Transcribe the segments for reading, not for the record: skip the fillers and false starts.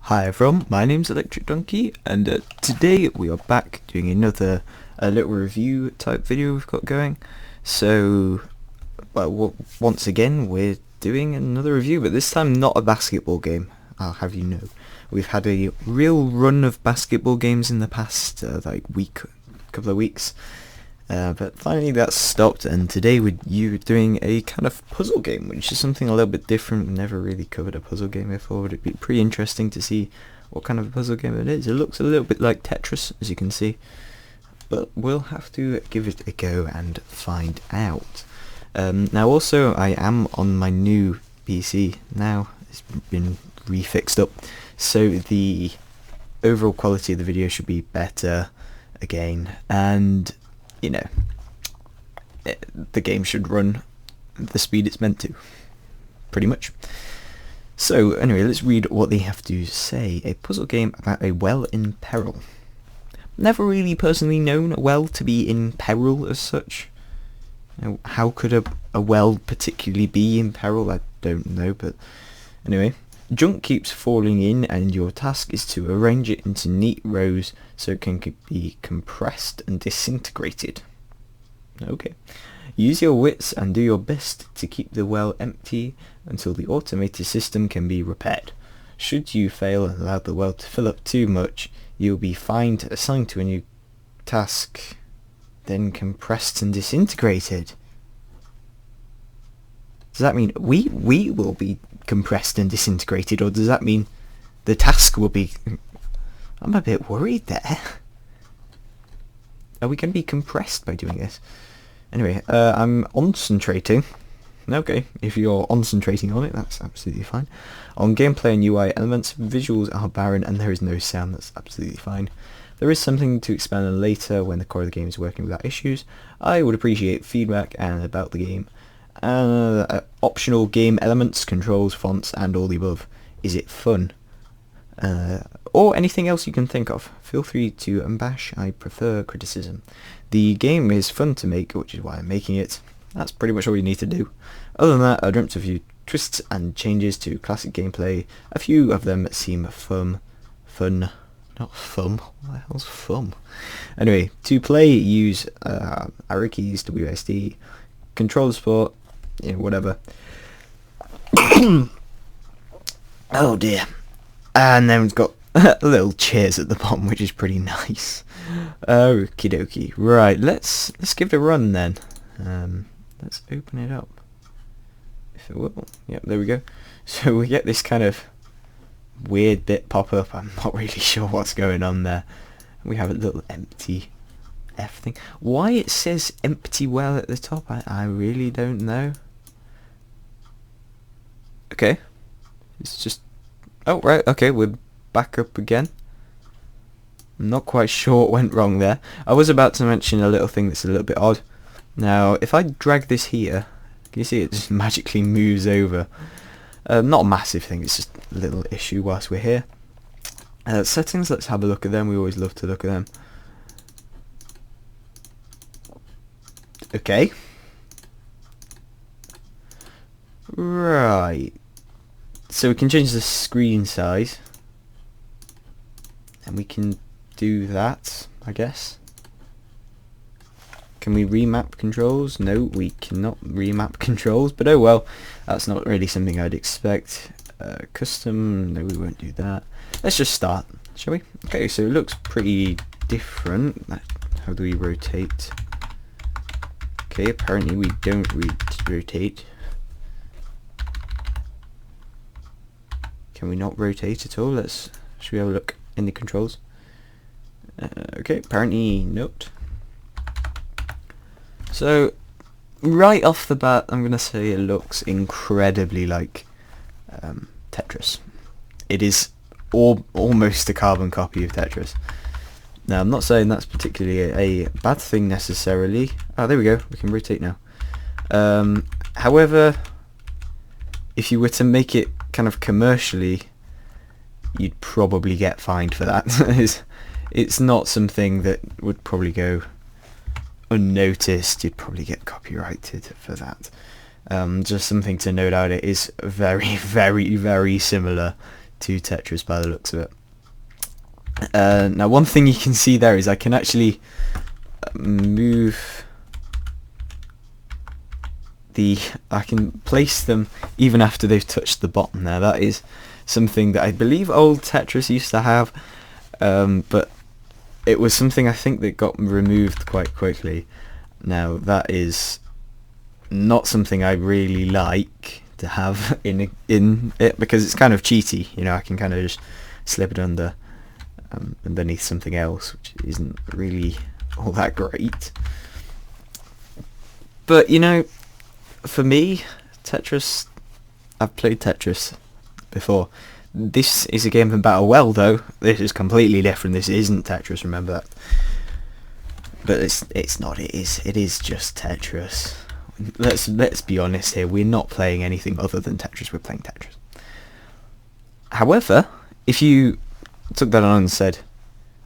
Hi everyone, my name's Electric Donkey, and today we are back doing another little review type video we've got going. So, once again we're doing another review, but this time not a basketball game, I'll have you know. We've had a real run of basketball games in the past couple of weeks, but finally that's stopped, and today you're doing a kind of puzzle game, which is something a little bit different. We've never really covered a puzzle game before, but it'd be pretty interesting to see what kind of a puzzle game it is. It looks a little bit like Tetris, as you can see, but we'll have to give it a go and find out. Now also, I am on my new PC now. It's been refixed up, so the overall quality of the video should be better again, and you know, the game should run the speed it's meant to, pretty much. So anyway, let's read what they have to say. A puzzle game about a well in peril. Never really personally known a well to be in peril as such. Now, how could a well particularly be in peril? I don't know, but anyway. Junk keeps falling in, and your task is to arrange it into neat rows so it can be compressed and disintegrated. Okay. Use your wits and do your best to keep the well empty until the automated system can be repaired. Should you fail and allow the well to fill up too much, you'll be fined, assigned to a new task, then compressed and disintegrated. Does that mean we will be compressed and disintegrated, or does that mean the task will be... I'm a bit worried there. Are we going to be compressed by doing this? Anyway, I'm concentrating. Okay, if you're concentrating on it, that's absolutely fine. On gameplay and UI elements, visuals are barren and there is no sound. That's absolutely fine. There is something to expand on later when the core of the game is working without issues. I would appreciate feedback and about the game. Optional game elements, controls, fonts, and all the above. Is it fun? Or anything else you can think of. Feel free to bash. I prefer criticism. The game is fun to make, which is why I'm making it. That's pretty much all you need to do. Other than that, I dreamt of a few twists and changes to classic gameplay. A few of them seem fun. Not fun. What the hell's fun? Anyway, to play, use arrow keys, WSD, controller support, you know, whatever. Oh dear. And then we've got little chairs at the bottom, which is pretty nice. Okie dokie. Right, let's give it a run then. Let's open it up, if it will. Yep, there we go. So we get this kind of weird bit pop up. I'm not really sure what's going on there. We have a little empty F thing. Why it says empty well at the top, I really don't know. Okay. It's just... Oh, right, okay, we're back up again. I'm not quite sure what went wrong there. I was about to mention a little thing that's a little bit odd. Now, if I drag this here, can you see it just magically moves over? Not a massive thing, it's just a little issue whilst we're here. Settings, let's have a look at them. We always love to look at them. Okay. Right. So we can change the screen size. And we can do that, I guess. Can we remap controls? No, we cannot remap controls, but oh well. That's not really something I'd expect. Custom, no, we won't do that. Let's just start, shall we? Okay, so it looks pretty different. How do we rotate? Okay, apparently we don't rotate. Can we not rotate at all? Should we have a look in the controls? Okay, apparently not. So, right off the bat, I'm going to say it looks incredibly like Tetris. It is almost a carbon copy of Tetris. Now, I'm not saying that's particularly a bad thing necessarily. Oh, there we go. We can rotate now. However, if you were to make it kind of commercially, you'd probably get fined for that. It's not something that would probably go unnoticed. You'd probably get copyrighted for that. Just something to note out, it is very, very, very similar to Tetris by the looks of it. Now one thing you can see there is I can actually move I can place them even after they've touched the bottom there. That is something that I believe old Tetris used to have, but it was something I think that got removed quite quickly. Now that is not something I really like to have in it, because it's kind of cheaty. You know, I can kind of just slip it underneath something else, which isn't really all that great. But you know, for me, Tetris, I've played Tetris before. This is a game about a well, though. This is completely different. This isn't Tetris, remember that. But it's not. It is just Tetris. Let's be honest here. We're not playing anything other than Tetris. We're playing Tetris. However, if you took that on and said,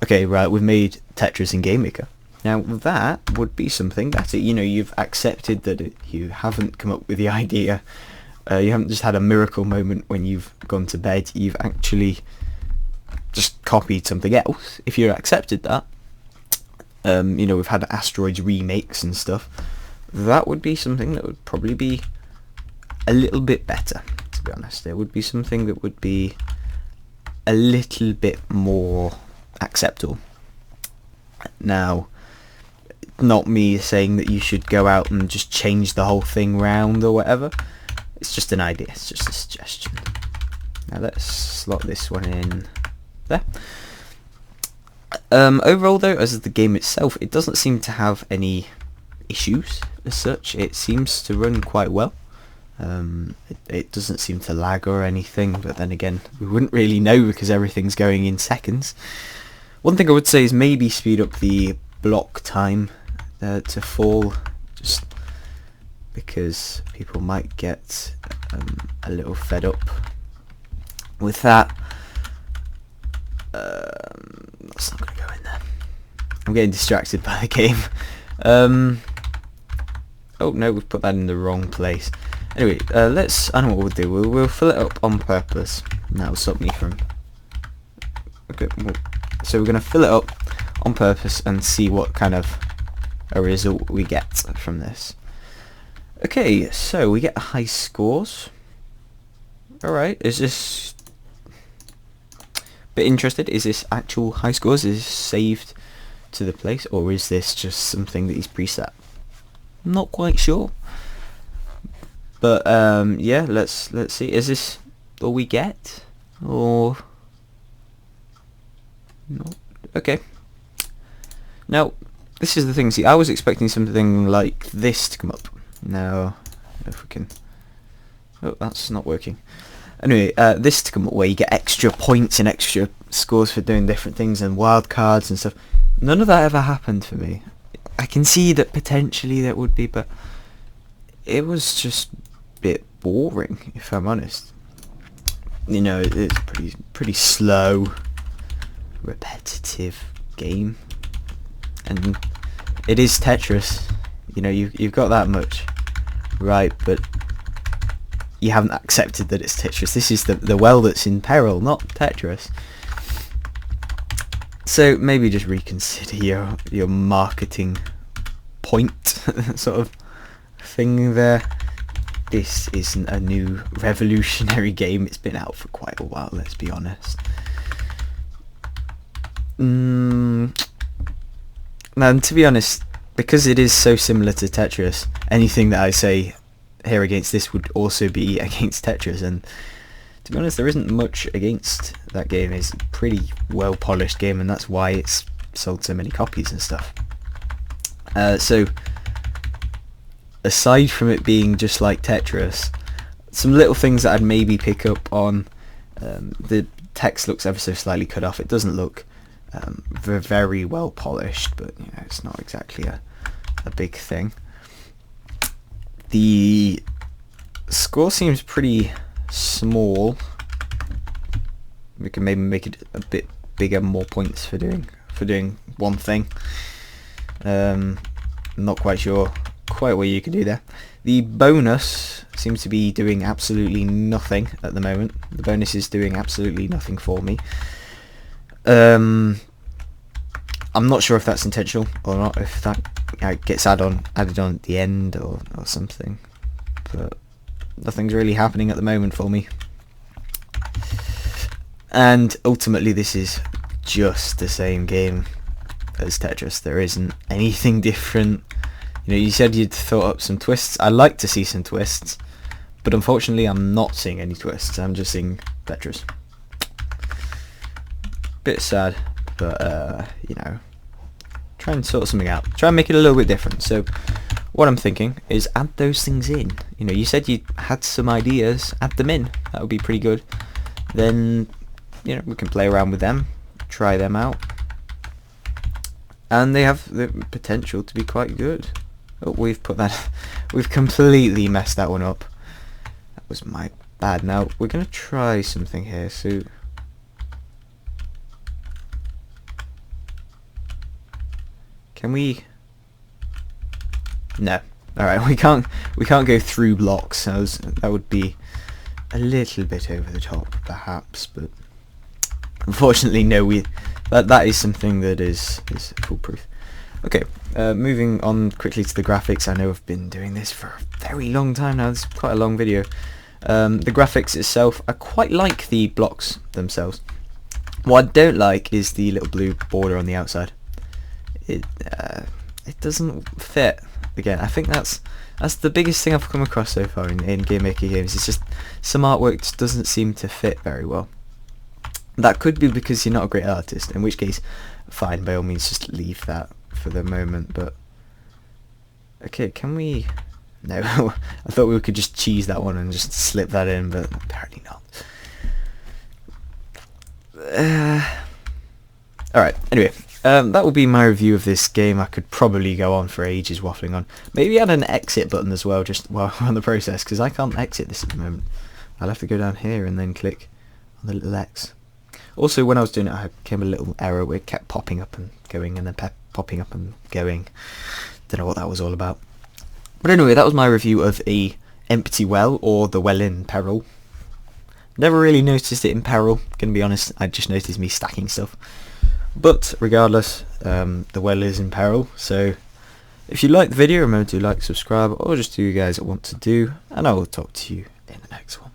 okay, right, we've made Tetris in Game Maker. Now that would be something that, you know, you've accepted that you haven't come up with the idea. You haven't just had a miracle moment when you've gone to bed. You've actually just copied something else. If you accepted that, you know, we've had Asteroids remakes and stuff. That would be something that would probably be a little bit better, to be honest. It would be something that would be a little bit more acceptable. Now, not me saying that you should go out and just change the whole thing round or whatever. It's just an idea. It's just a suggestion. Now let's slot this one in there. Overall though, as the game itself, it doesn't seem to have any issues as such. It seems to run quite well. It doesn't seem to lag or anything, but then again, we wouldn't really know because everything's going in seconds. One thing I would say is maybe speed up the block time to fall, just because people might get a little fed up with that. That's not going to go in there. I'm getting distracted by the game. Oh no, we've put that in the wrong place. Anyway, I know what we'll do. We'll fill it up on purpose. And that'll stop me from... Okay, so we're going to fill it up on purpose and see what kind of a result we get from this. Okay, so we get high scores. Alright, is this... Bit interested, is this actual high scores? Is this saved to the place, or is this just something that he's preset? I'm not quite sure. But yeah, let's see. Is this all we get, or no? Okay. Now, this is the thing. See, I was expecting something like this to come up. Now, if we can... Oh, that's not working. Anyway, this to come up where you get extra points and extra scores for doing different things and wild cards and stuff. None of that ever happened for me. I can see that potentially that would be, but it was just a bit boring, if I'm honest. You know, it's pretty slow, repetitive game, and it is Tetris. You know, you've got that much right, but you haven't accepted that it's Tetris. This is the well that's in peril, not Tetris. So maybe just reconsider your marketing point sort of thing there. This isn't a new revolutionary game. It's been out for quite a while, let's be honest. Now, to be honest, because it is so similar to Tetris, anything that I say here against this would also be against Tetris, and to be honest, there isn't much against that game. It's a pretty well polished game, and that's why it's sold so many copies and stuff. So aside from it being just like Tetris, some little things that I'd maybe pick up on. The text looks ever so slightly cut off. It doesn't look very well polished, but you know, it's not exactly a big thing. The score seems pretty small. We can maybe make it a bit bigger, more points for doing one thing. Not quite sure quite what you can do there. The bonus seems to be doing absolutely nothing at the moment. The bonus is doing absolutely nothing for me. I'm not sure if that's intentional or not, if that gets added on at the end or something, but nothing's really happening at the moment for me. And ultimately this is just the same game as Tetris. There isn't anything different. You know, you said you'd thought up some twists. I like to see some twists, but unfortunately I'm not seeing any twists. I'm just seeing Tetris. Bit sad, but you know, try and sort something out. Try and make it a little bit different. So what I'm thinking is add those things in. You know, you said you had some ideas, add them in. That would be pretty good. Then, you know, we can play around with them, try them out, and they have the potential to be quite good. Oh, we've completely messed that one up. That was my bad. Now we're gonna try something here. So can we? No. All right, we can't go through blocks. That would be a little bit over the top, perhaps, but unfortunately, no. That is something that is foolproof. Okay, moving on quickly to the graphics. I know I've been doing this for a very long time now. This is quite a long video. The graphics itself, I quite like the blocks themselves. What I don't like is the little blue border on the outside. It doesn't fit. Again, I think that's the biggest thing I've come across so far in Game Maker games. It's just some artwork just doesn't seem to fit very well. That could be because you're not a great artist, in which case, fine, by all means, just leave that for the moment. But okay, can we? No, I thought we could just cheese that one and just slip that in, but apparently not. Alright, anyway, that will be my review of this game. I could probably go on for ages waffling on. Maybe add an exit button as well, just while we're on the process, because I can't exit this at the moment. I'll have to go down here and then click on the little X. Also, when I was doing it, I came a little error where it kept popping up and going, and then popping up and going. Don't know what that was all about. But anyway, that was my review of a empty well, or the well in peril. Never really noticed it in peril, gonna be honest. I just noticed me stacking stuff. But regardless, the well is in peril. So if you like the video, remember to like, subscribe, or just do you guys what want to do, and I will talk to you in the next one.